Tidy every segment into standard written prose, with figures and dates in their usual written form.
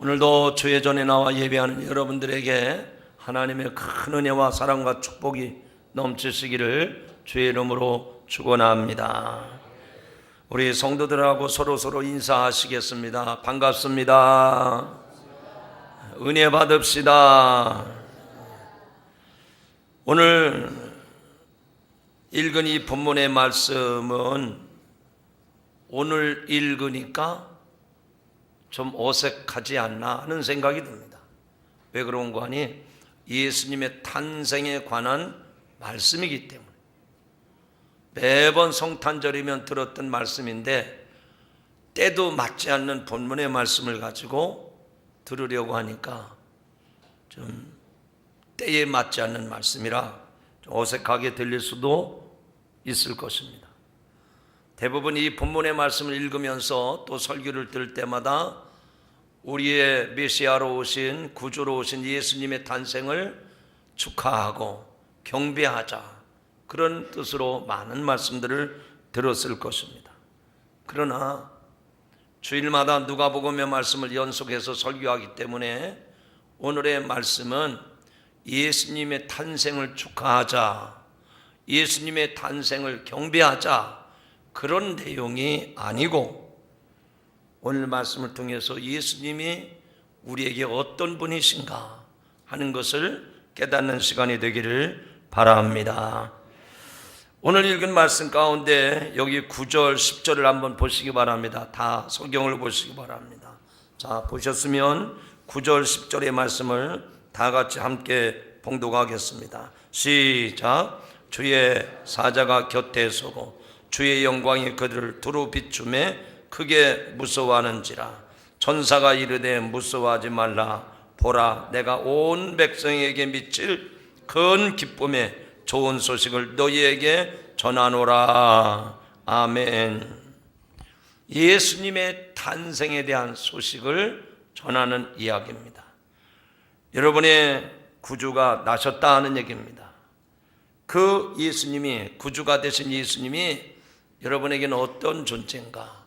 오늘도 주의 전에 나와 예배하는 여러분들에게 하나님의 큰 은혜와 사랑과 축복이 넘치시기를 주의 이름으로 축원합니다. 우리 성도들하고 서로 인사하시겠습니다. 반갑습니다. 은혜 받읍시다. 오늘 읽은 이 본문의 말씀은 오늘 읽으니까 좀 어색하지 않나 하는 생각이 듭니다. 왜 그런 거 하니? 예수님의 탄생에 관한 말씀이기 때문에. 매번 성탄절이면 들었던 말씀인데 때도 맞지 않는 본문의 말씀을 가지고 들으려고 하니까 좀 때에 맞지 않는 말씀이라 좀 어색하게 들릴 수도 있을 것입니다. 대부분 이 본문의 말씀을 읽으면서 또 설교를 들을 때마다 우리의 메시아로 오신 구주로 오신 예수님의 탄생을 축하하고 경배하자, 그런 뜻으로 많은 말씀들을 들었을 것입니다. 그러나 주일마다 누가복음의 말씀을 연속해서 설교하기 때문에 오늘의 말씀은 예수님의 탄생을 축하하자, 예수님의 탄생을 경배하자, 그런 내용이 아니고 오늘 말씀을 통해서 예수님이 우리에게 어떤 분이신가 하는 것을 깨닫는 시간이 되기를 바랍니다. 오늘 읽은 말씀 가운데 여기 9절, 10절을 한번 보시기 바랍니다. 다 성경을 보시기 바랍니다. 자, 보셨으면 9절, 10절의 말씀을 다 같이 함께 봉독하겠습니다. 시작. 주의 사자가 곁에 서고 주의 영광이 그들을 두루 비추매 크게 무서워하는지라. 천사가 이르되 무서워하지 말라. 보라, 내가 온 백성에게 미칠 큰 기쁨의 좋은 소식을 너희에게 전하노라. 아멘. 예수님의 탄생에 대한 소식을 전하는 이야기입니다. 여러분의 구주가 나셨다 하는 얘기입니다. 그 예수님이, 구주가 되신 예수님이 여러분에게는 어떤 존재인가?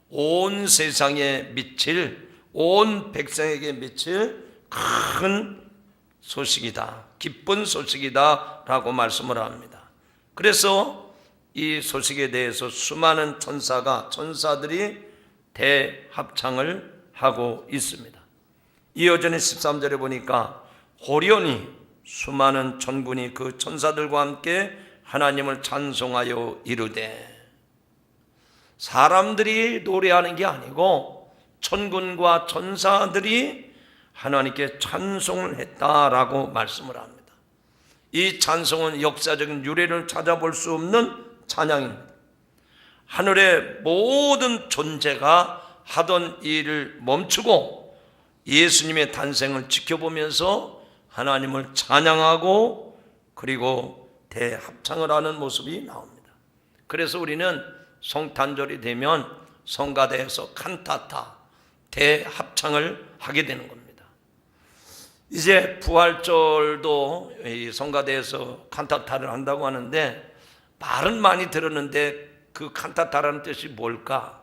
온 세상에 미칠, 온 백성에게 미칠 큰 소식이다, 기쁜 소식이다 라고 말씀을 합니다. 그래서 이 소식에 대해서 수많은 천사들이 대합창을 하고 있습니다. 이어전에 13절에 보니까 호련히 수많은 천군이 그 천사들과 함께 하나님을 찬송하여 이르되, 사람들이 노래하는 게 아니고 천군과 천사들이 하나님께 찬송을 했다라고 말씀을 합니다. 이 찬송은 역사적인 유래를 찾아볼 수 없는 찬양입니다. 하늘의 모든 존재가 하던 일을 멈추고 예수님의 탄생을 지켜보면서 하나님을 찬양하고 그리고 대합창을 하는 모습이 나옵니다. 그래서 우리는 성탄절이 되면 성가대에서 칸타타, 대합창을 하게 되는 겁니다. 이제 부활절도 이 성가대에서 칸타타를 한다고 하는데 말은 많이 들었는데 그 칸타타라는 뜻이 뭘까?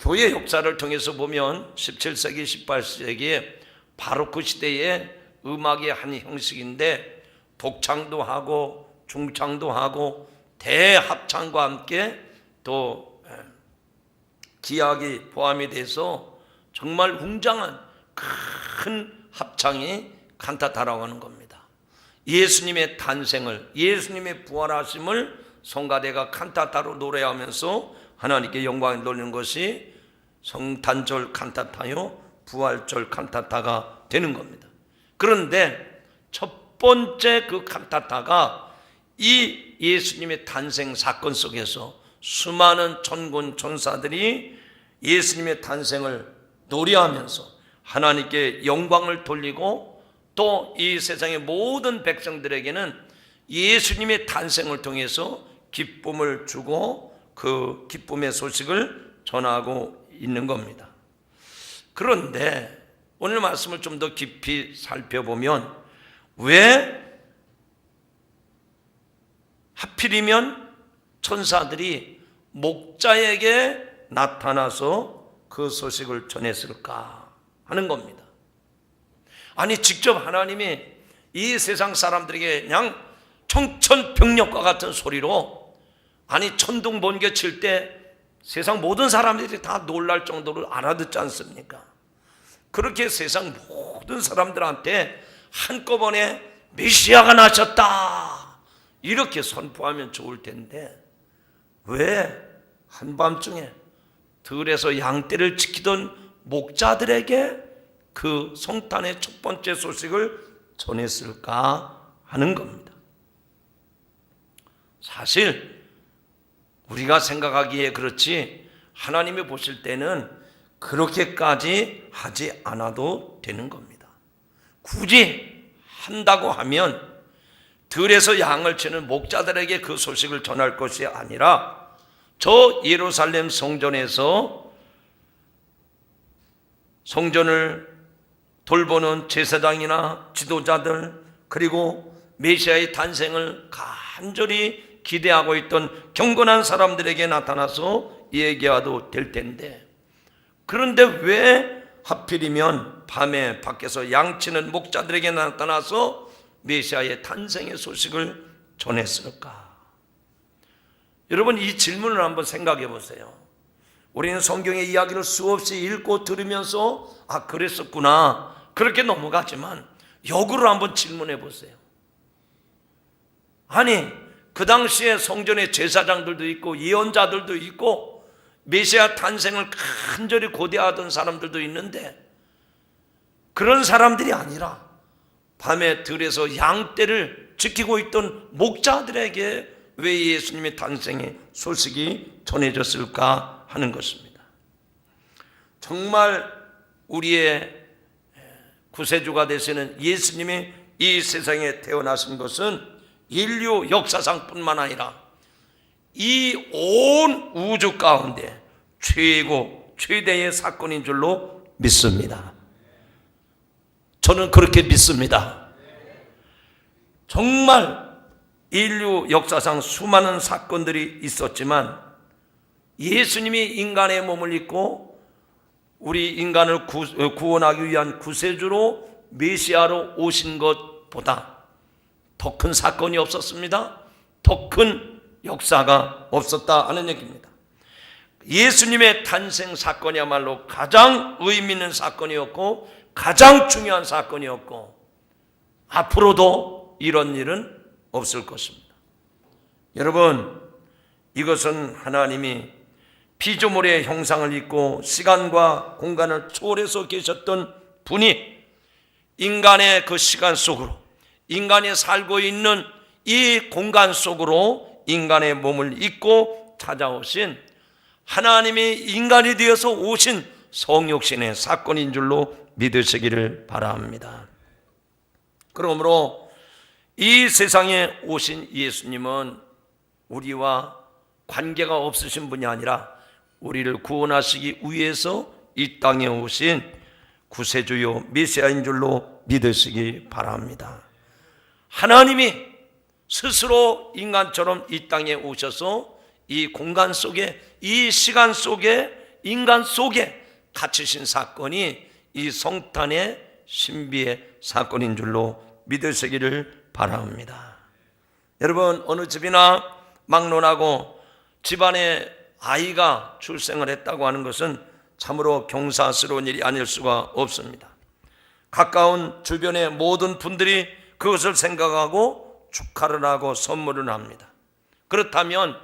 교회 역사를 통해서 보면 17세기, 18세기에 바로크 시대의 음악의 한 형식인데 독창도 하고 중창도 하고 대합창과 함께 또 기악이 포함이 돼서 정말 웅장한 큰 합창이 칸타타라고 하는 겁니다. 예수님의 탄생을, 예수님의 부활하심을 성가대가 칸타타로 노래하면서 하나님께 영광을 돌리는 것이 성탄절 칸타타요, 부활절 칸타타가 되는 겁니다. 그런데 첫 번째 그 칸타타가 이 예수님의 탄생 사건 속에서 수많은 천군 천사들이 예수님의 탄생을 노래하면서 하나님께 영광을 돌리고 또 이 세상의 모든 백성들에게는 예수님의 탄생을 통해서 기쁨을 주고 그 기쁨의 소식을 전하고 있는 겁니다. 그런데 오늘 말씀을 좀 더 깊이 살펴보면 왜 하필이면 천사들이 목자에게 나타나서 그 소식을 전했을까? 하는 겁니다. 아니 직접 하나님이 이 세상 사람들에게 그냥 청천벽력과 같은 소리로 아니 천둥 번개 칠 때 세상 모든 사람들이 다 놀랄 정도로 알아듣지 않습니까? 그렇게 세상 모든 사람들한테 한꺼번에 메시아가 나셨다 이렇게 선포하면 좋을 텐데 왜 한밤중에 들에서 양떼를 지키던 목자들에게 그 성탄의 첫 번째 소식을 전했을까 하는 겁니다. 사실 우리가 생각하기에 그렇지 하나님이 보실 때는 그렇게까지 하지 않아도 되는 겁니다. 굳이 한다고 하면 들에서 양을 치는 목자들에게 그 소식을 전할 것이 아니라 저 예루살렘 성전에서 성전을 돌보는 제사장이나 지도자들 그리고 메시아의 탄생을 간절히 기대하고 있던 경건한 사람들에게 나타나서 얘기해도 될 텐데 그런데 왜 하필이면 밤에 밖에서 양치는 목자들에게 나타나서 메시아의 탄생의 소식을 전했을까? 여러분 이 질문을 한번 생각해 보세요. 우리는 성경의 이야기를 수없이 읽고 들으면서 아 그랬었구나 그렇게 넘어가지만 역으로 한번 질문해 보세요. 아니 그 당시에 성전에 제사장들도 있고 예언자들도 있고 메시아 탄생을 간절히 고대하던 사람들도 있는데 그런 사람들이 아니라 밤에 들에서 양떼를 지키고 있던 목자들에게 왜 예수님의 탄생의 소식이 전해졌을까 하는 것입니다. 정말 우리의 구세주가 되시는 예수님이 이 세상에 태어나신 것은 인류 역사상 뿐만 아니라 이 온 우주 가운데 최대의 사건인 줄로 믿습니다. 저는 그렇게 믿습니다. 정말 인류 역사상 수많은 사건들이 있었지만 예수님이 인간의 몸을 입고 우리 인간을 구원하기 위한 구세주로 메시아로 오신 것보다 더 큰 사건이 없었습니다. 더 큰 역사가 없었다 하는 얘기입니다. 예수님의 탄생 사건이야말로 가장 의미 있는 사건이었고 가장 중요한 사건이었고 앞으로도 이런 일은 없을 것입니다. 여러분 이것은 하나님이 피조물의 형상을 입고 시간과 공간을 초월해서 계셨던 분이 인간의 그 시간 속으로 인간이 살고 있는 이 공간 속으로 인간의 몸을 입고 찾아오신 하나님이 인간이 되어서 오신 성육신의 사건인 줄로 믿으시기를 바랍니다. 그러므로 이 세상에 오신 예수님은 우리와 관계가 없으신 분이 아니라 우리를 구원하시기 위해서 이 땅에 오신 구세주요 메시아인 줄로 믿으시기 바랍니다. 하나님이 스스로 인간처럼 이 땅에 오셔서 이 공간 속에 이 시간 속에 인간 속에 갇히신 사건이 이 성탄의 신비의 사건인 줄로 믿으시기를 바랍니다. 여러분 어느 집이나 막론하고 집안에 아이가 출생을 했다고 하는 것은 참으로 경사스러운 일이 아닐 수가 없습니다. 가까운 주변의 모든 분들이 그것을 생각하고 축하를 하고 선물을 합니다. 그렇다면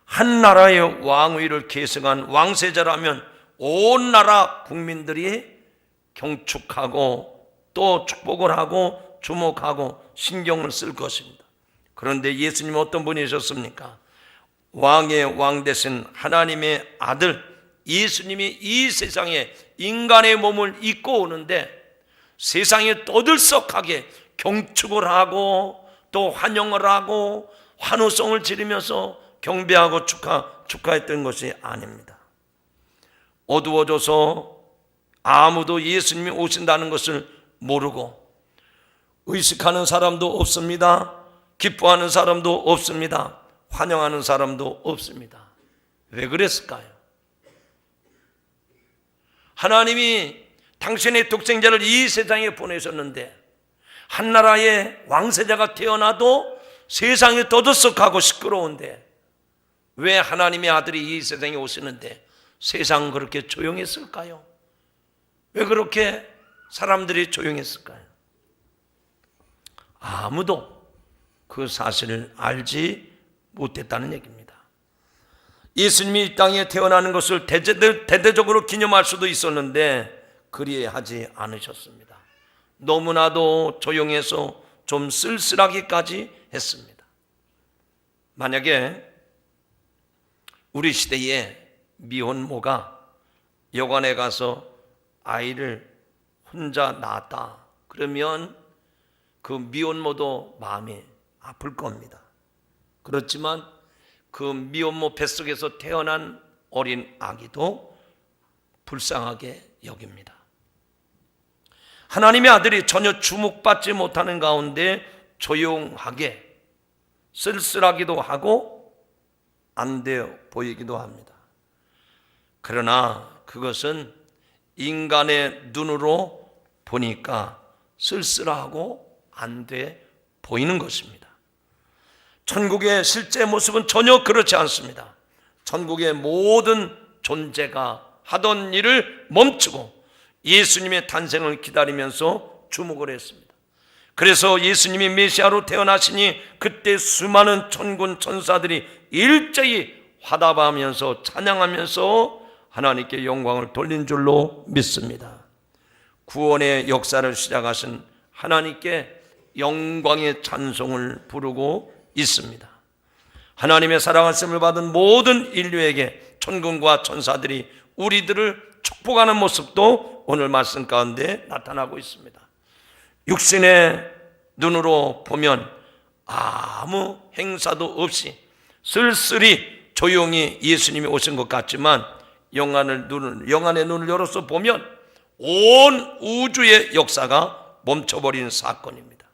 한 나라의 왕위를 계승한 왕세자라면 온 나라 국민들이 경축하고 또 축복을 하고 주목하고 신경을 쓸 것입니다. 그런데 예수님은 어떤 분이셨습니까? 왕의 왕 되신 하나님의 아들 예수님이 이 세상에 인간의 몸을 입고 오는데 세상에 떠들썩하게 경축을 하고 또 환영을 하고 환호성을 지르면서 경배하고 축하했던 것이 아닙니다. 어두워져서 아무도 예수님이 오신다는 것을 모르고 의식하는 사람도 없습니다. 기뻐하는 사람도 없습니다. 환영하는 사람도 없습니다. 왜 그랬을까요? 하나님이 당신의 독생자를 이 세상에 보내셨는데 한 나라의 왕세자가 태어나도 세상이 떠들썩하고 시끄러운데 왜 하나님의 아들이 이 세상에 오시는데 세상은 그렇게 조용했을까요? 왜 그렇게 사람들이 조용했을까요? 아무도 그 사실을 알지 못했다는 얘기입니다. 예수님이 이 땅에 태어나는 것을 대대적으로 기념할 수도 있었는데 그리하지 않으셨습니다. 너무나도 조용해서 좀 쓸쓸하기까지 했습니다. 만약에 우리 시대에 미혼모가 여관에 가서 아이를 혼자 낳았다 그러면 그 미혼모도 마음이 아플 겁니다. 그렇지만 그 미혼모 뱃속에서 태어난 어린 아기도 불쌍하게 여깁니다. 하나님의 아들이 전혀 주목받지 못하는 가운데 조용하게 쓸쓸하기도 하고 안 되어 보이기도 합니다. 그러나 그것은 인간의 눈으로 보니까 쓸쓸하고 안 돼 보이는 것입니다. 천국의 실제 모습은 전혀 그렇지 않습니다. 천국의 모든 존재가 하던 일을 멈추고 예수님의 탄생을 기다리면서 주목을 했습니다. 그래서 예수님이 메시아로 태어나시니 그때 수많은 천군 천사들이 일제히 화답하면서 찬양하면서 하나님께 영광을 돌린 줄로 믿습니다. 구원의 역사를 시작하신 하나님께 영광의 찬송을 부르고 있습니다. 하나님의 사랑하심을 받은 모든 인류에게 천군과 천사들이 우리들을 축복하는 모습도 오늘 말씀 가운데 나타나고 있습니다. 육신의 눈으로 보면 아무 행사도 없이 쓸쓸히 조용히 예수님이 오신 것 같지만 영안의 눈을 열어서 보면 온 우주의 역사가 멈춰버린 사건입니다.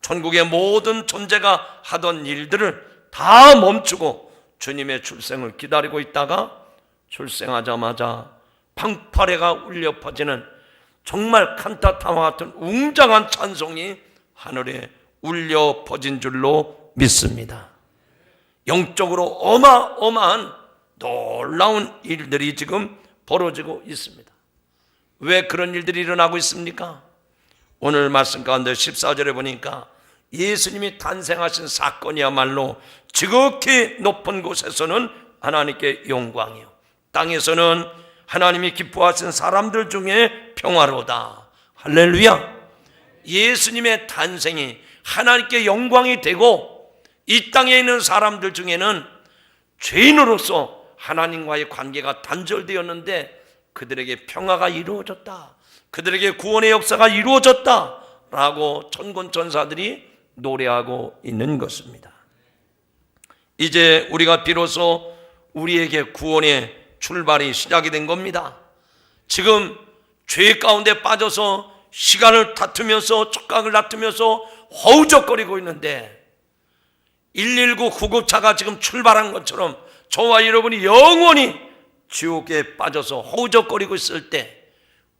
천국의 모든 존재가 하던 일들을 다 멈추고 주님의 출생을 기다리고 있다가 출생하자마자 방파레가 울려 퍼지는 정말 칸타타와 같은 웅장한 찬송이 하늘에 울려 퍼진 줄로 믿습니다. 영적으로 어마어마한 놀라운 일들이 지금 벌어지고 있습니다. 왜 그런 일들이 일어나고 있습니까? 오늘 말씀 가운데 14절에 보니까 예수님이 탄생하신 사건이야말로 지극히 높은 곳에서는 하나님께 영광이요, 땅에서는 하나님이 기뻐하신 사람들 중에 평화로다. 할렐루야. 예수님의 탄생이 하나님께 영광이 되고 이 땅에 있는 사람들 중에는 죄인으로서 하나님과의 관계가 단절되었는데 그들에게 평화가 이루어졌다, 그들에게 구원의 역사가 이루어졌다 라고 천군 천사들이 노래하고 있는 것입니다. 이제 우리가 비로소 우리에게 구원의 출발이 시작이 된 겁니다. 지금 죄 가운데 빠져서 시간을 다투면서 촉각을 다투면서 허우적거리고 있는데 119 구급차가 지금 출발한 것처럼 저와 여러분이 영원히 지옥에 빠져서 허우적거리고 있을 때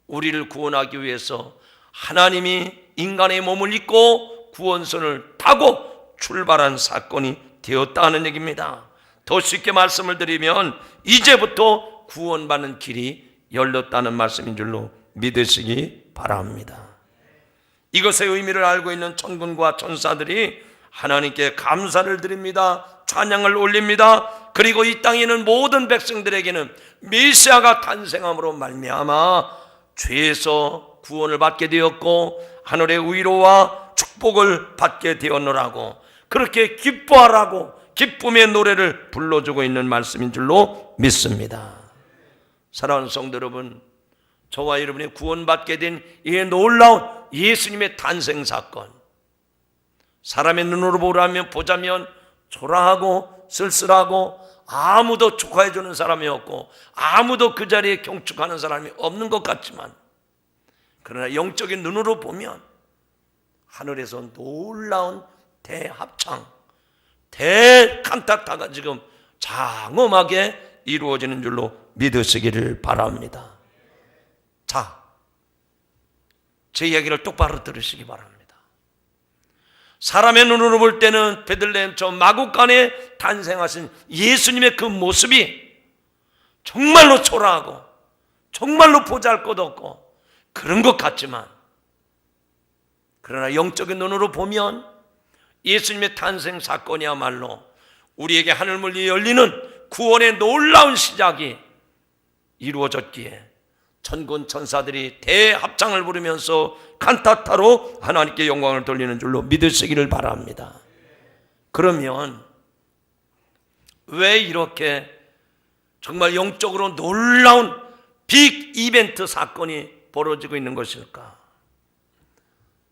우리를 구원하기 위해서 하나님이 인간의 몸을 입고 구원선을 타고 출발한 사건이 되었다는 얘기입니다. 더 쉽게 말씀을 드리면 이제부터 구원받는 길이 열렸다는 말씀인 줄로 믿으시기 바랍니다. 이것의 의미를 알고 있는 천군과 천사들이 하나님께 감사를 드립니다. 찬양을 올립니다. 그리고 이 땅에 있는 모든 백성들에게는 메시아가 탄생함으로 말미암아 죄에서 구원을 받게 되었고 하늘의 위로와 축복을 받게 되었노라고 그렇게 기뻐하라고 기쁨의 노래를 불러주고 있는 말씀인 줄로 믿습니다. 사랑하는 성도 여러분, 저와 여러분이 구원받게 된 이 놀라운 예수님의 탄생 사건, 사람의 눈으로 보자면 초라하고 쓸쓸하고 아무도 축하해 주는 사람이 없고 아무도 그 자리에 경축하는 사람이 없는 것 같지만, 그러나 영적인 눈으로 보면 하늘에서 놀라운 대합창, 대칸타타가 지금 장엄하게 이루어지는 줄로 믿으시기를 바랍니다. 자, 제 이야기를 똑바로 들으시기 바랍니다. 사람의 눈으로 볼 때는 베들레헴 저 마구간에 탄생하신 예수님의 그 모습이 정말로 초라하고 정말로 보잘것없고 그런 것 같지만, 그러나 영적인 눈으로 보면 예수님의 탄생 사건이야말로 우리에게 하늘문이 열리는 구원의 놀라운 시작이 이루어졌기에 천군 천사들이 대합창을 부르면서 칸타타로 하나님께 영광을 돌리는 줄로 믿으시기를 바랍니다. 그러면 왜 이렇게 정말 영적으로 놀라운 빅 이벤트 사건이 벌어지고 있는 것일까?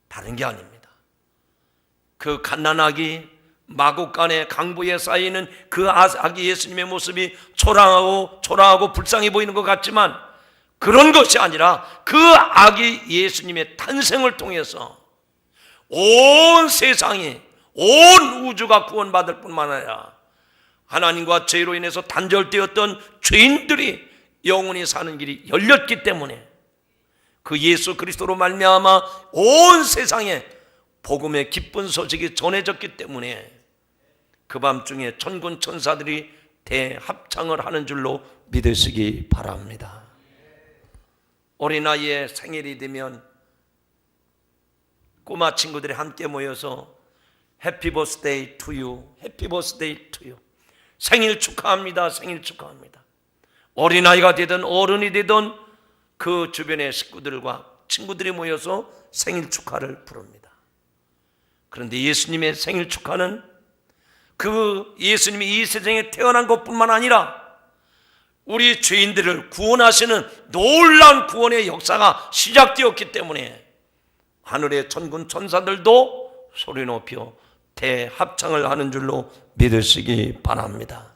다른 게 아닙니다. 그 갓난아기 마구간의 강보에 쌓이는 그 아기 예수님의 모습이 초라하고 불쌍해 보이는 것 같지만, 그런 것이 아니라 그 아기 예수님의 탄생을 통해서 온 세상이, 온 우주가 구원받을 뿐만 아니라 하나님과 죄로 인해서 단절되었던 죄인들이 영원히 사는 길이 열렸기 때문에, 그 예수 그리스도로 말미암아 온 세상에 복음의 기쁜 소식이 전해졌기 때문에 그 밤중에 천군 천사들이 대합창을 하는 줄로 믿으시기 바랍니다. 어린아이의 생일이 되면 꼬마 친구들이 함께 모여서 해피 버스데이 투 유, 해피 버스데이 투 유, 생일 축하합니다, 생일 축하합니다. 어린아이가 되든 어른이 되든 그 주변의 식구들과 친구들이 모여서 생일 축하를 부릅니다. 그런데 예수님의 생일 축하는 그 예수님이 이 세상에 태어난 것뿐만 아니라 우리 죄인들을 구원하시는 놀라운 구원의 역사가 시작되었기 때문에 하늘의 천군 천사들도 소리 높여 대합창을 하는 줄로 믿으시기 바랍니다.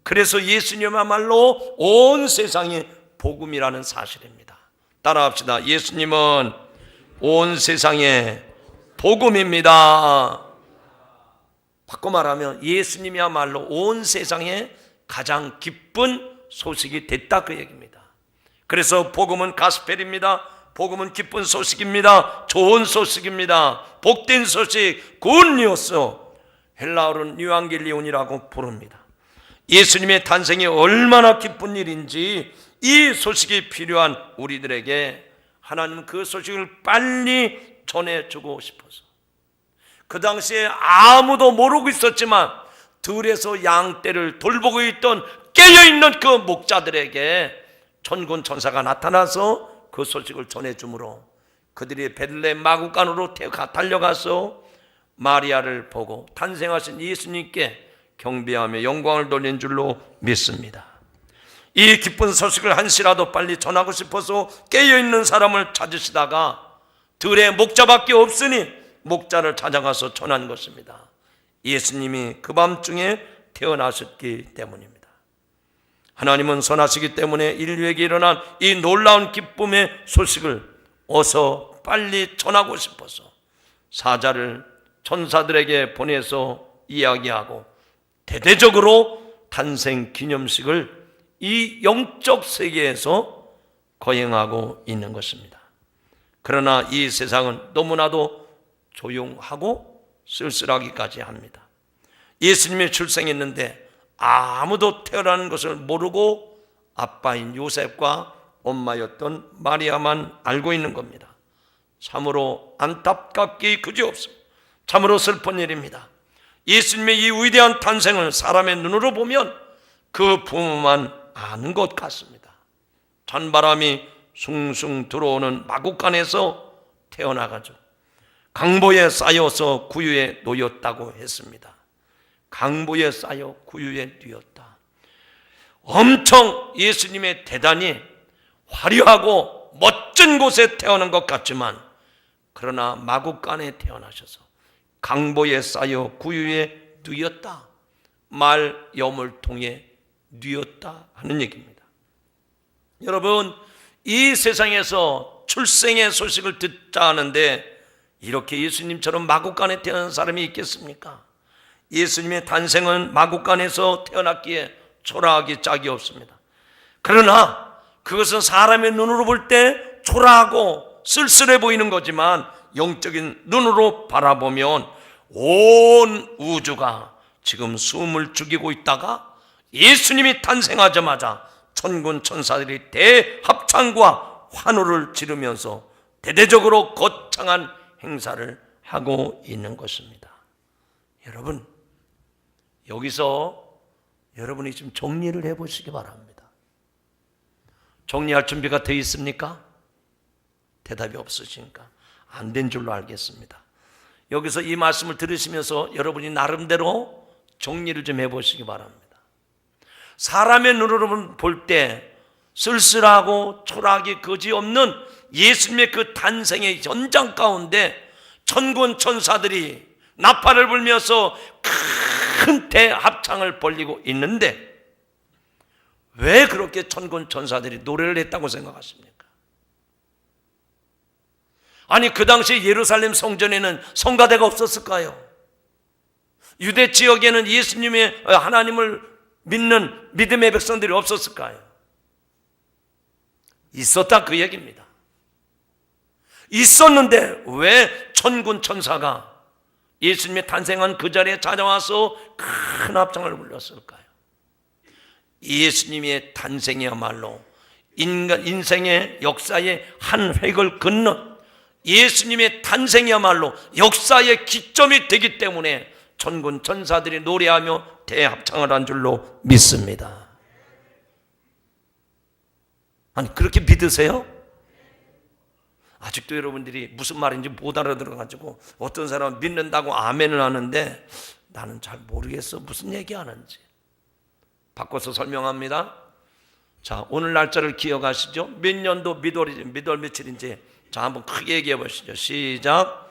그래서 예수님이야말로 온 세상의 복음이라는 사실입니다. 따라합시다. 예수님은 온 세상의 복음입니다. 바꿔 말하면 예수님이야말로 온 세상에 가장 기쁜 소식이 됐다, 그 얘기입니다. 그래서 복음은 가스펠입니다. 복음은 기쁜 소식입니다. 좋은 소식입니다. 복된 소식, 굿뉴스, 헬라어로는 유앙겔리온이라고 부릅니다. 예수님의 탄생이 얼마나 기쁜 일인지 이 소식이 필요한 우리들에게 하나님은 그 소식을 빨리 전해주고 싶어서, 그 당시에 아무도 모르고 있었지만 들에서 양떼를 돌보고 있던 깨어있는 그 목자들에게 천군 천사가 나타나서 그 소식을 전해주므로 그들이 베들레헴 마구간으로 달려가서 마리아를 보고 탄생하신 예수님께 경배하며 영광을 돌린 줄로 믿습니다. 이 기쁜 소식을 한시라도 빨리 전하고 싶어서 깨어있는 사람을 찾으시다가 들에 목자밖에 없으니 목자를 찾아가서 전한 것입니다. 예수님이 그 밤중에 태어나셨기 때문입니다. 하나님은 선하시기 때문에 인류에게 일어난 이 놀라운 기쁨의 소식을 어서 빨리 전하고 싶어서 사자를 천사들에게 보내서 이야기하고 대대적으로 탄생 기념식을 이 영적 세계에서 거행하고 있는 것입니다. 그러나 이 세상은 너무나도 조용하고 쓸쓸하기까지 합니다. 예수님이 출생했는데 아무도 태어나는 것을 모르고 아빠인 요셉과 엄마였던 마리아만 알고 있는 겁니다. 참으로 안타깝기 그지없습니다. 참으로 슬픈 일입니다. 예수님의 이 위대한 탄생을 사람의 눈으로 보면 그 부모만 아는 것 같습니다. 찬바람이 숭숭 들어오는 마구간에서 태어나가지고 강보에 쌓여서 구유에 놓였다고 했습니다. 강보에 쌓여 구유에 놓였다. 엄청 예수님의 대단히 화려하고 멋진 곳에 태어난 것 같지만, 그러나 마구간에 태어나셔서 강보에 쌓여 구유에 놓였다. 말 여물통에 놓였다 하는 얘기입니다. 여러분, 이 세상에서 출생의 소식을 듣자 하는데 이렇게 예수님처럼 마구간에 태어난 사람이 있겠습니까? 예수님의 탄생은 마구간에서 태어났기에 초라하기 짝이 없습니다. 그러나 그것은 사람의 눈으로 볼 때 초라하고 쓸쓸해 보이는 거지만 영적인 눈으로 바라보면 온 우주가 지금 숨을 죽이고 있다가 예수님이 탄생하자마자 천군 천사들이 대합창과 환호를 지르면서 대대적으로 거창한 행사를 하고 있는 것입니다. 여러분, 여기서 여러분이 좀 정리를 해보시기 바랍니다. 정리할 준비가 되어 있습니까? 대답이 없으시니까 안 된 줄로 알겠습니다. 여기서 이 말씀을 들으시면서 여러분이 나름대로 정리를 좀 해보시기 바랍니다. 사람의 눈으로 볼 때 쓸쓸하고 초라하기 그지없는 예수님의 그 탄생의 현장 가운데 천군 천사들이 나팔을 불면서 큰 대합창을 벌리고 있는데 왜 그렇게 천군 천사들이 노래를 했다고 생각하십니까? 아니, 그 당시 예루살렘 성전에는 성가대가 없었을까요? 유대 지역에는 예수님의 하나님을 믿는 믿음의 백성들이 없었을까요? 있었다, 그 얘기입니다. 있었는데 왜 천군 천사가 예수님의 탄생한 그 자리에 찾아와서 큰 합창을 불렀을까요? 예수님의 탄생이야말로 인생의 역사의 한 획을 긋는, 예수님의 탄생이야말로 역사의 기점이 되기 때문에 천군 천사들이 노래하며 대합창을 한 줄로 믿습니다. 아니, 그렇게 믿으세요? 아직도 여러분들이 무슨 말인지 못 알아들어가지고 어떤 사람은 믿는다고 아멘을 하는데 나는 잘 모르겠어, 무슨 얘기하는지. 바꿔서 설명합니다. 자, 오늘 날짜를 기억하시죠? 몇 년도 몇 월 며칠인지 자, 한번 크게 얘기해 보시죠. 시작.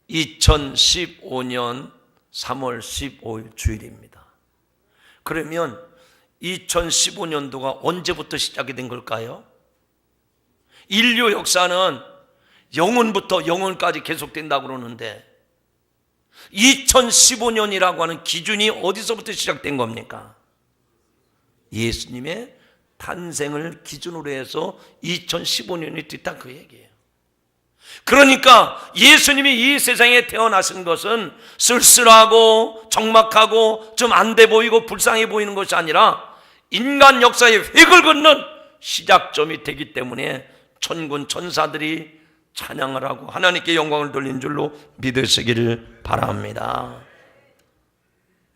2015년 3월 15일 주일입니다. 그러면 2015년도가 언제부터 시작이 된 걸까요? 인류 역사는 영원부터 영원까지 계속된다고 그러는데 2015년이라고 하는 기준이 어디서부터 시작된 겁니까? 예수님의 탄생을 기준으로 해서 2015년이 됐다, 그 얘기예요. 그러니까 예수님이 이 세상에 태어나신 것은 쓸쓸하고 적막하고 좀 안 돼 보이고 불쌍해 보이는 것이 아니라 인간 역사의 획을 긋는 시작점이 되기 때문에 천군 천사들이 찬양을 하고 하나님께 영광을 돌린 줄로 믿으시기를 바랍니다.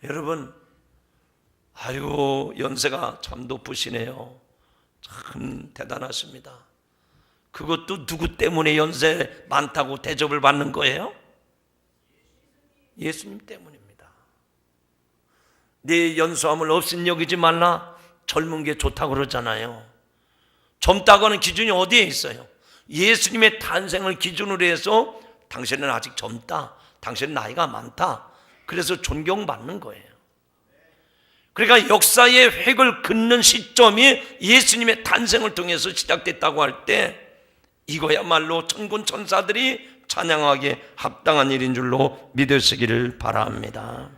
여러분, 아이고, 연세가 참 높으시네요. 참 대단하십니다. 그것도 누구 때문에 연세 많다고 대접을 받는 거예요? 예수님 때문입니다. 네 연소함을 없인 여기지 말라. 젊은 게 좋다고 그러잖아요. 젊다고 하는 기준이 어디에 있어요? 예수님의 탄생을 기준으로 해서 당신은 아직 젊다, 당신은 나이가 많다, 그래서 존경받는 거예요. 그러니까 역사의 획을 긋는 시점이 예수님의 탄생을 통해서 시작됐다고 할 때 이거야말로 천군 천사들이 찬양하기에 합당한 일인 줄로 믿으시기를 바랍니다.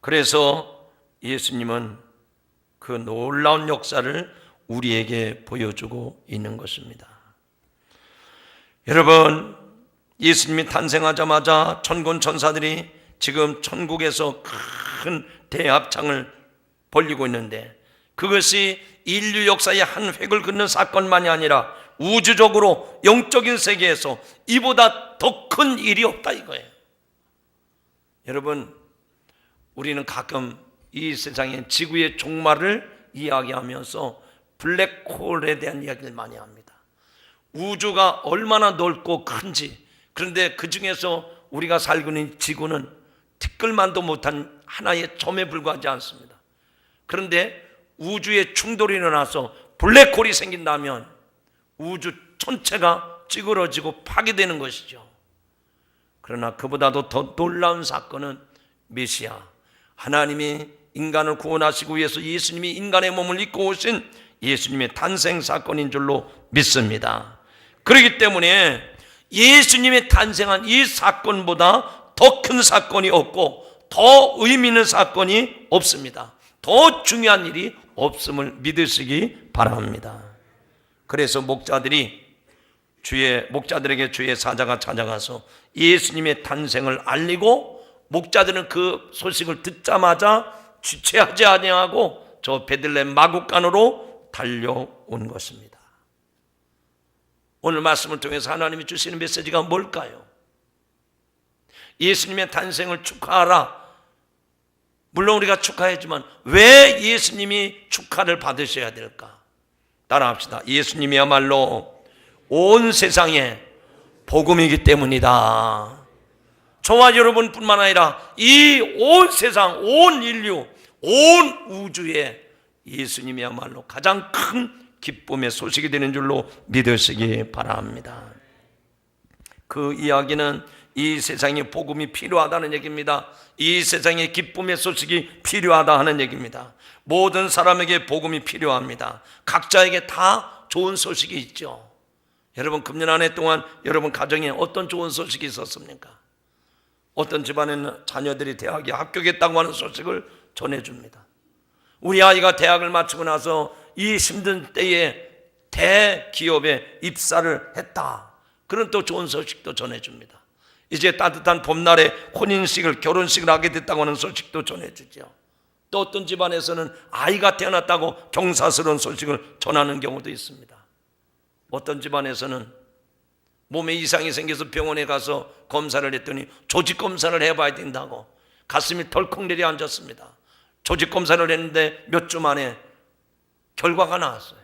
그래서 예수님은 그 놀라운 역사를 우리에게 보여주고 있는 것입니다. 여러분, 예수님이 탄생하자마자 천군 천사들이 지금 천국에서 큰 대합창을 벌리고 있는데 그것이 인류 역사의 한 획을 긋는 사건만이 아니라 우주적으로 영적인 세계에서 이보다 더 큰 일이 없다, 이거예요. 여러분, 우리는 가끔 이 세상의 지구의 종말을 이야기하면서 블랙홀에 대한 이야기를 많이 합니다. 우주가 얼마나 넓고 큰지, 그런데 그 중에서 우리가 살고 있는 지구는 티끌만도 못한 하나의 점에 불과하지 않습니다. 그런데 우주에 충돌이 일어나서 블랙홀이 생긴다면 우주 전체가 찌그러지고 파괴되는 것이죠. 그러나 그보다도 더 놀라운 사건은 메시아, 하나님이 인간을 구원하시기 위해서 예수님이 인간의 몸을 입고 오신 예수님의 탄생 사건인 줄로 믿습니다. 그렇기 때문에 예수님의 탄생한 이 사건보다 더 큰 사건이 없고 더 의미 있는 사건이 없습니다. 더 중요한 일이 없음을 믿으시기 바랍니다. 그래서 목자들에게 주의 사자가 찾아가서 예수님의 탄생을 알리고, 목자들은 그 소식을 듣자마자 지체하지 아니하고 저 베들레헴 마구간으로 달려온 것입니다. 오늘 말씀을 통해서 하나님이 주시는 메시지가 뭘까요? 예수님의 탄생을 축하하라. 물론 우리가 축하했지만 왜 예수님이 축하를 받으셔야 될까? 따라합시다. 예수님이야말로 온 세상의 복음이기 때문이다. 저와 여러분뿐만 아니라 이 온 세상, 온 인류, 온 우주에 예수님이야말로 가장 큰 기쁨의 소식이 되는 줄로 믿으시기 바랍니다. 그 이야기는 이 세상에 복음이 필요하다는 얘기입니다. 이 세상에 기쁨의 소식이 필요하다 하는 얘기입니다. 모든 사람에게 복음이 필요합니다. 각자에게 다 좋은 소식이 있죠. 여러분, 금년 한 해 동안 여러분 가정에 어떤 좋은 소식이 있었습니까? 어떤 집안에는 자녀들이 대학에 합격했다고 하는 소식을 전해줍니다. 우리 아이가 대학을 마치고 나서 이 힘든 때에 대기업에 입사를 했다. 그런 또 좋은 소식도 전해줍니다. 이제 따뜻한 봄날에 혼인식을, 결혼식을 하게 됐다고 하는 소식도 전해주죠. 또 어떤 집안에서는 아이가 태어났다고 경사스러운 소식을 전하는 경우도 있습니다. 어떤 집안에서는 몸에 이상이 생겨서 병원에 가서 검사를 했더니 조직 검사를 해봐야 된다고 가슴이 덜컥 내려앉았습니다. 조직 검사를 했는데 몇 주 만에 결과가 나왔어요.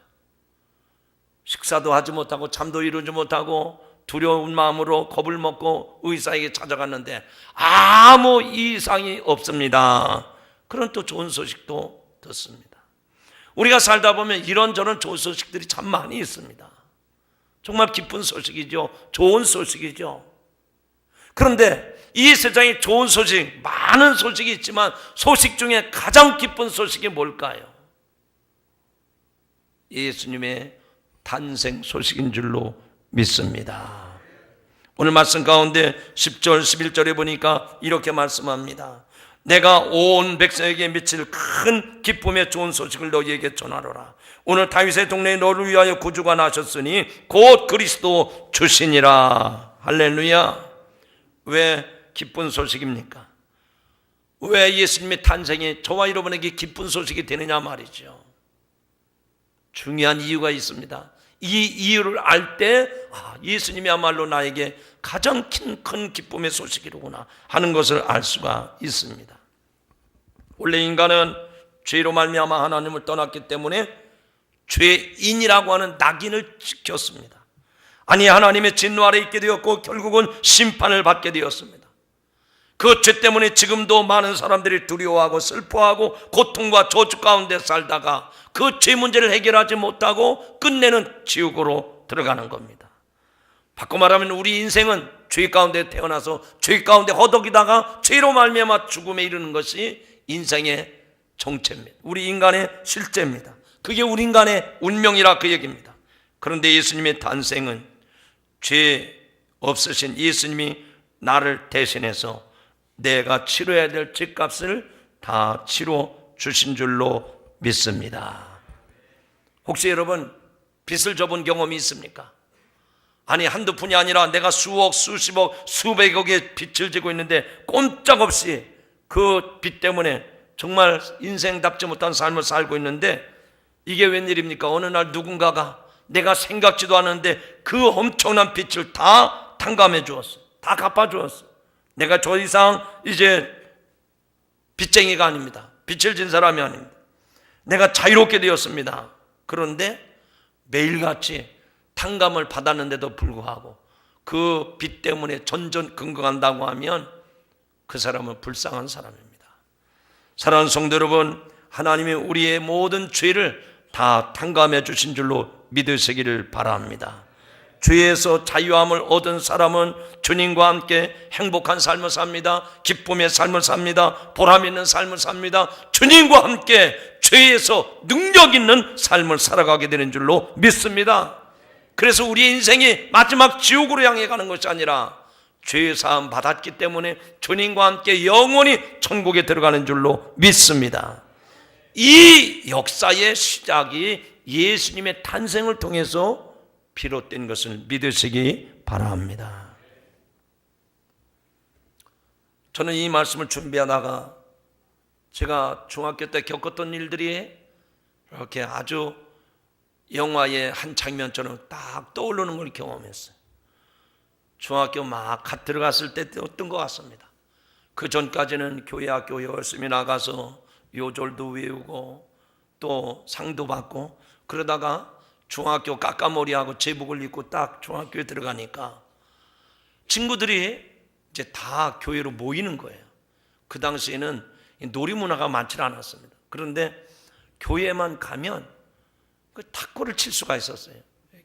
식사도 하지 못하고 잠도 이루지 못하고 두려운 마음으로 겁을 먹고 의사에게 찾아갔는데 아무 이상이 없습니다. 그런 또 좋은 소식도 듣습니다. 우리가 살다 보면 이런저런 좋은 소식들이 참 많이 있습니다. 정말 기쁜 소식이죠. 좋은 소식이죠. 그런데 이 세상에 좋은 소식, 많은 소식이 있지만 소식 중에 가장 기쁜 소식이 뭘까요? 예수님의 탄생 소식인 줄로 믿습니다. 오늘 말씀 가운데 10절 11절에 보니까 이렇게 말씀합니다. 내가 온 백성에게 미칠 큰 기쁨의 좋은 소식을 너희에게 전하노라. 오늘 다윗의 동네에 너를 위하여 구주가 나셨으니 곧 그리스도 주시니라. 할렐루야. 왜 기쁜 소식입니까? 왜 예수님의 탄생이 저와 여러분에게 기쁜 소식이 되느냐 말이죠. 중요한 이유가 있습니다. 이 이유를 알 때 예수님이야말로 나에게 가장 큰 기쁨의 소식이로구나 하는 것을 알 수가 있습니다. 원래 인간은 죄로 말미암아 하나님을 떠났기 때문에 죄인이라고 하는 낙인을 지켰습니다. 아니, 하나님의 진노 아래 있게 되었고 결국은 심판을 받게 되었습니다. 그 죄 때문에 지금도 많은 사람들이 두려워하고 슬퍼하고 고통과 저주 가운데 살다가 그 죄 문제를 해결하지 못하고 끝내는 지옥으로 들어가는 겁니다. 바꿔 말하면 우리 인생은 죄 가운데 태어나서 죄 가운데 허덕이다가 죄로 말미암아 죽음에 이르는 것이 인생의 정체입니다. 우리 인간의 실제입니다. 그게 우리 인간의 운명이라 그 얘기입니다. 그런데 예수님의 탄생은 죄 없으신 예수님이 나를 대신해서 내가 치러야 될 죄값을 다 치러 주신 줄로 믿습니다. 혹시 여러분 빚을 져본 경험이 있습니까? 아니, 한두 푼이 아니라 내가 수억, 수십억, 수백억의 빚을 지고 있는데 꼼짝없이 그 빚 때문에 정말 인생답지 못한 삶을 살고 있는데 이게 웬일입니까? 어느 날 누군가가 내가 생각지도 않았는데 그 엄청난 빚을 다 탕감해 주었어. 다 갚아 주었어. 내가 더 이상 이제 빚쟁이가 아닙니다. 빚을 진 사람이 아닙니다. 내가 자유롭게 되었습니다. 그런데 매일같이 탕감을 받았는데도 불구하고 그 빚 때문에 전전긍긍한다고 하면 그 사람은 불쌍한 사람입니다. 사랑하는 성도 여러분, 하나님이 우리의 모든 죄를 다 탕감해 주신 줄로 믿으시기를 바랍니다. 죄에서 자유함을 얻은 사람은 주님과 함께 행복한 삶을 삽니다. 기쁨의 삶을 삽니다. 보람 있는 삶을 삽니다. 주님과 함께 죄에서 능력 있는 삶을 살아가게 되는 줄로 믿습니다. 그래서 우리의 인생이 마지막 지옥으로 향해 가는 것이 아니라 죄 사함 받았기 때문에 주님과 함께 영원히 천국에 들어가는 줄로 믿습니다. 이 역사의 시작이 예수님의 탄생을 통해서 비롯된 것을 믿으시기 바랍니다. 저는 이 말씀을 준비하다가 제가 중학교 때 겪었던 일들이 이렇게 아주 영화의 한 장면처럼 딱 떠오르는 걸 경험했어요. 중학교 막 들어갔을 때였던 것 같습니다. 그 전까지는 교회 학교 열심히 나가서 요절도 외우고 또 상도 받고 그러다가 중학교 까까머리하고 제복을 입고 딱 중학교에 들어가니까 친구들이 이제 다 교회로 모이는 거예요. 그 당시에는 놀이문화가 많지 않았습니다. 그런데 교회만 가면 그 탁구를 칠 수가 있었어요.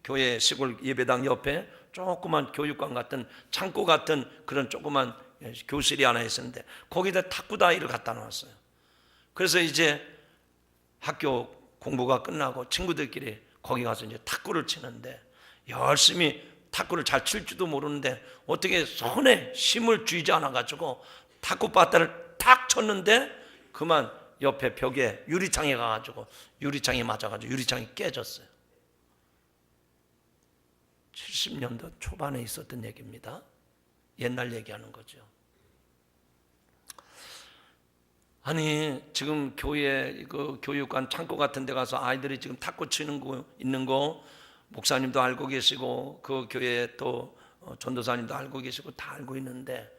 교회 시골 예배당 옆에 조그만 교육관 같은 창고 같은 그런 조그만 교실이 하나 있었는데 거기다 탁구 다이를 갖다 놨어요. 그래서 이제 학교 공부가 끝나고 친구들끼리 거기 가서 이제 탁구를 치는데 열심히 탁구를 잘 칠 줄도 모르는데 어떻게 손에 힘을 쥐지 않아 가지고 탁구 바다를 탁 쳤는데 그만 옆에 벽에 유리창에 가가지고 유리창에 맞아가지고 유리창이 깨졌어요. 70년대 초반에 있었던 얘기입니다. 옛날 얘기하는 거죠. 아니 지금 교회 그 교육관 창고 같은 데 가서 아이들이 지금 탁구 치는 거 있는 거 목사님도 알고 계시고 그 교회 또 전도사님도 알고 계시고 다 알고 있는데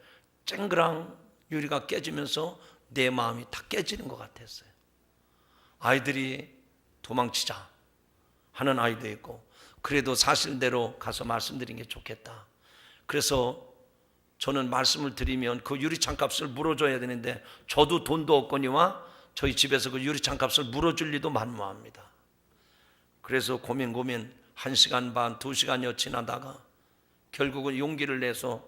쨍그랑 유리가 깨지면서 내 마음이 다 깨지는 것 같았어요. 아이들이 도망치자 하는 아이도 있고 그래도 사실대로 가서 말씀드린 게 좋겠다. 그래서 저는 말씀을 드리면 그 유리창 값을 물어줘야 되는데 저도 돈도 없거니와 저희 집에서 그 유리창 값을 물어줄 리도 만무합니다. 그래서 고민 1시간 반 2시간여 지나다가 결국은 용기를 내서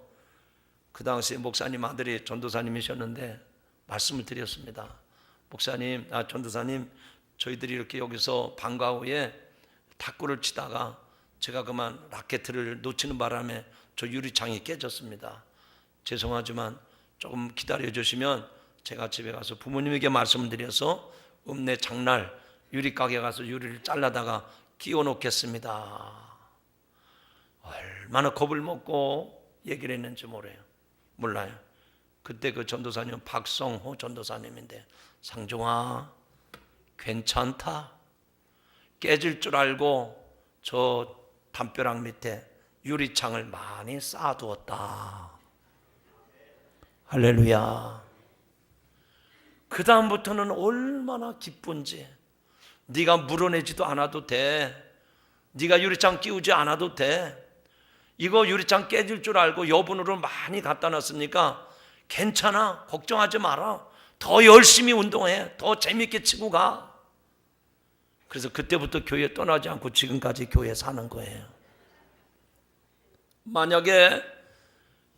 그 당시에 목사님 아들이 전도사님이셨는데 말씀을 드렸습니다. 목사님, 전도사님, 저희들이 이렇게 여기서 방과 후에 탁구를 치다가 제가 그만 라켓을 놓치는 바람에 저 유리창이 깨졌습니다. 죄송하지만 조금 기다려 주시면 제가 집에 가서 부모님에게 말씀을 드려서 읍내 장날 유리가게 가서 유리를 잘라다가 끼워 놓겠습니다. 얼마나 겁을 먹고 얘기를 했는지 몰라요. 그때 그 전도사님은 박성호 전도사님인데 상종아 괜찮다. 깨질 줄 알고 저 담벼락 밑에 유리창을 많이 쌓아두었다. 할렐루야. 그 다음부터는 얼마나 기쁜지. 네가 물어내지도 않아도 돼. 네가 유리창 끼우지 않아도 돼. 이거 유리창 깨질 줄 알고 여분으로 많이 갖다 놨으니까 괜찮아. 걱정하지 마라. 더 열심히 운동해. 더 재밌게 치고 가. 그래서 그때부터 교회 떠나지 않고 지금까지 교회 사는 거예요. 만약에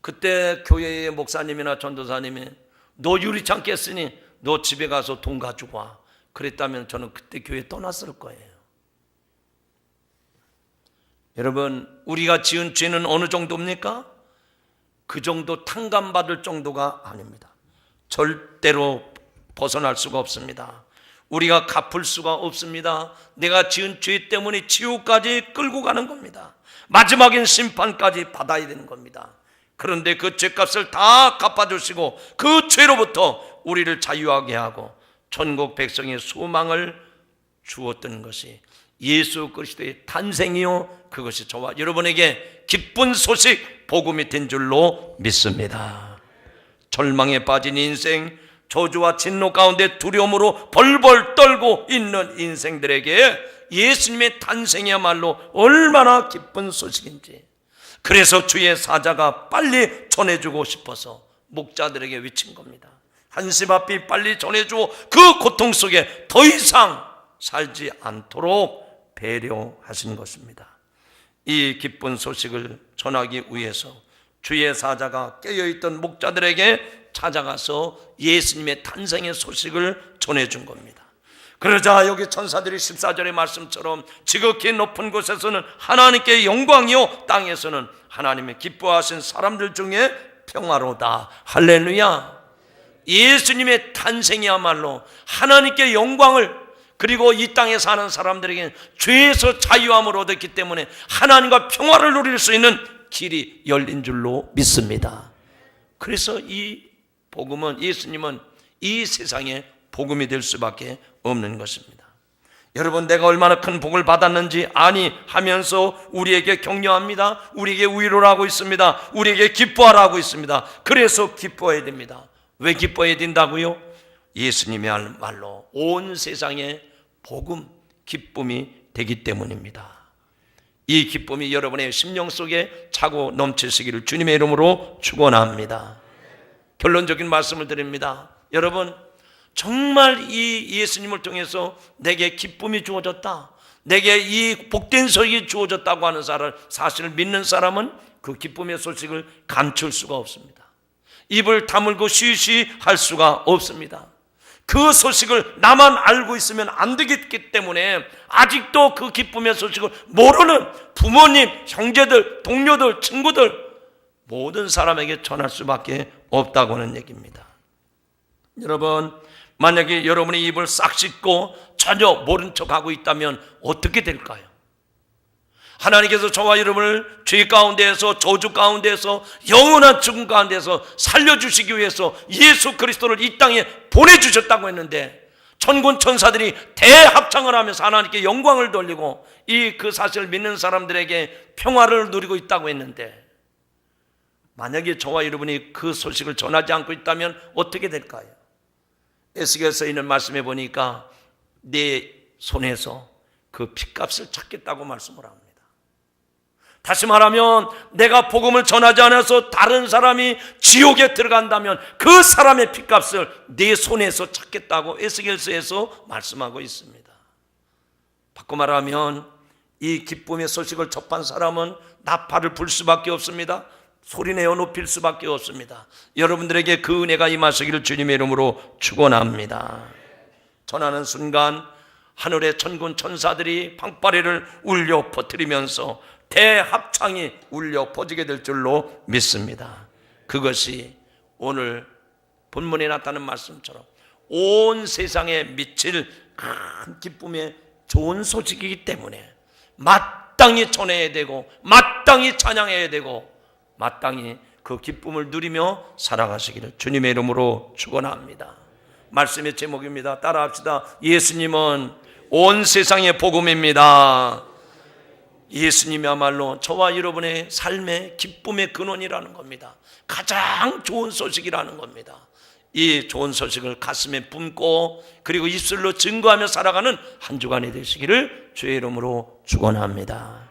그때 교회의 목사님이나 전도사님이 너 유리창 깼으니 너 집에 가서 돈 가지고 와. 그랬다면 저는 그때 교회 떠났을 거예요. 여러분, 우리가 지은 죄는 어느 정도입니까? 그 정도 탕감받을 정도가 아닙니다. 절대로 벗어날 수가 없습니다. 우리가 갚을 수가 없습니다. 내가 지은 죄 때문에 지옥까지 끌고 가는 겁니다. 마지막엔 심판까지 받아야 되는 겁니다. 그런데 그 죄값을 다 갚아주시고 그 죄로부터 우리를 자유하게 하고 천국 백성의 소망을 주었던 것이 예수 그리스도의 탄생이요, 그것이 저와 여러분에게 기쁜 소식, 복음이 된 줄로 믿습니다. 절망에 빠진 인생, 저주와 진노 가운데 두려움으로 벌벌 떨고 있는 인생들에게 예수님의 탄생이야말로 얼마나 기쁜 소식인지, 그래서 주의 사자가 빨리 전해주고 싶어서 목자들에게 외친 겁니다. 한시바삐 빨리 전해주고 그 고통 속에 더 이상 살지 않도록 배려하신 것입니다. 이 기쁜 소식을 전하기 위해서 주의 사자가 깨어있던 목자들에게 찾아가서 예수님의 탄생의 소식을 전해준 겁니다. 그러자 여기 천사들이 14절의 말씀처럼 지극히 높은 곳에서는 하나님께 영광이요 땅에서는 하나님의 기뻐하신 사람들 중에 평화로다. 할렐루야. 예수님의 탄생이야말로 하나님께 영광을, 그리고 이 땅에 사는 사람들에게 죄에서 자유함을 얻었기 때문에 하나님과 평화를 누릴 수 있는 길이 열린 줄로 믿습니다. 그래서 이 복음은, 예수님은 이 세상에 복음이 될 수밖에 없는 것입니다. 여러분, 내가 얼마나 큰 복을 받았는지 아니 하면서 우리에게 격려합니다. 우리에게 위로를 하고 있습니다. 우리에게 기뻐하라고 있습니다. 그래서 기뻐해야 됩니다. 왜 기뻐해야 된다고요? 예수님이야말로 온 세상에 복음, 기쁨이 되기 때문입니다. 이 기쁨이 여러분의 심령 속에 차고 넘치시기를 주님의 이름으로 축원합니다. 결론적인 말씀을 드립니다. 여러분, 정말 이 예수님을 통해서 내게 기쁨이 주어졌다, 내게 이 복된 소식이 주어졌다고 하는 사실을 믿는 사람은 그 기쁨의 소식을 감출 수가 없습니다. 입을 다물고 쉬쉬할 수가 없습니다. 그 소식을 나만 알고 있으면 안 되기 때문에 아직도 그 기쁨의 소식을 모르는 부모님, 형제들, 동료들, 친구들, 모든 사람에게 전할 수밖에 없다고 하는 얘기입니다. 여러분, 만약에 여러분이 입을 싹 씻고 전혀 모른 척하고 있다면 어떻게 될까요? 하나님께서 저와 여러분을 죄 가운데에서, 저주 가운데에서, 영원한 죽음 가운데에서 살려주시기 위해서 예수 그리스도를 이 땅에 보내주셨다고 했는데, 천군 천사들이 대합창을 하면서 하나님께 영광을 돌리고 그 사실을 믿는 사람들에게 평화를 누리고 있다고 했는데, 만약에 저와 여러분이 그 소식을 전하지 않고 있다면 어떻게 될까요? 에스겔서에 있는 말씀에 보니까 내 손에서 그 핏값을 찾겠다고 말씀을 합니다. 다시 말하면 내가 복음을 전하지 않아서 다른 사람이 지옥에 들어간다면 그 사람의 핏값을 내 손에서 찾겠다고 에스겔서에서 말씀하고 있습니다. 바꿔 말하면 이 기쁨의 소식을 접한 사람은 나팔을 불 수밖에 없습니다. 소리내어 높일 수밖에 없습니다. 여러분들에게 그 은혜가 임하시기를 주님의 이름으로 축원합니다. 전하는 순간 하늘의 천군 천사들이 방파레를 울려 퍼뜨리면서 대합창이 울려 퍼지게 될 줄로 믿습니다. 그것이 오늘 본문에 나타난 말씀처럼 온 세상에 미칠 큰 기쁨의 좋은 소식이기 때문에 마땅히 전해야 되고, 마땅히 찬양해야 되고, 마땅히 그 기쁨을 누리며 살아가시기를 주님의 이름으로 축원합니다. 말씀의 제목입니다. 따라합시다. 예수님은 온 세상의 복음입니다. 예수님이야말로 저와 여러분의 삶의 기쁨의 근원이라는 겁니다. 가장 좋은 소식이라는 겁니다. 이 좋은 소식을 가슴에 품고 그리고 입술로 증거하며 살아가는 한 주간이 되시기를 주의 이름으로 축원합니다.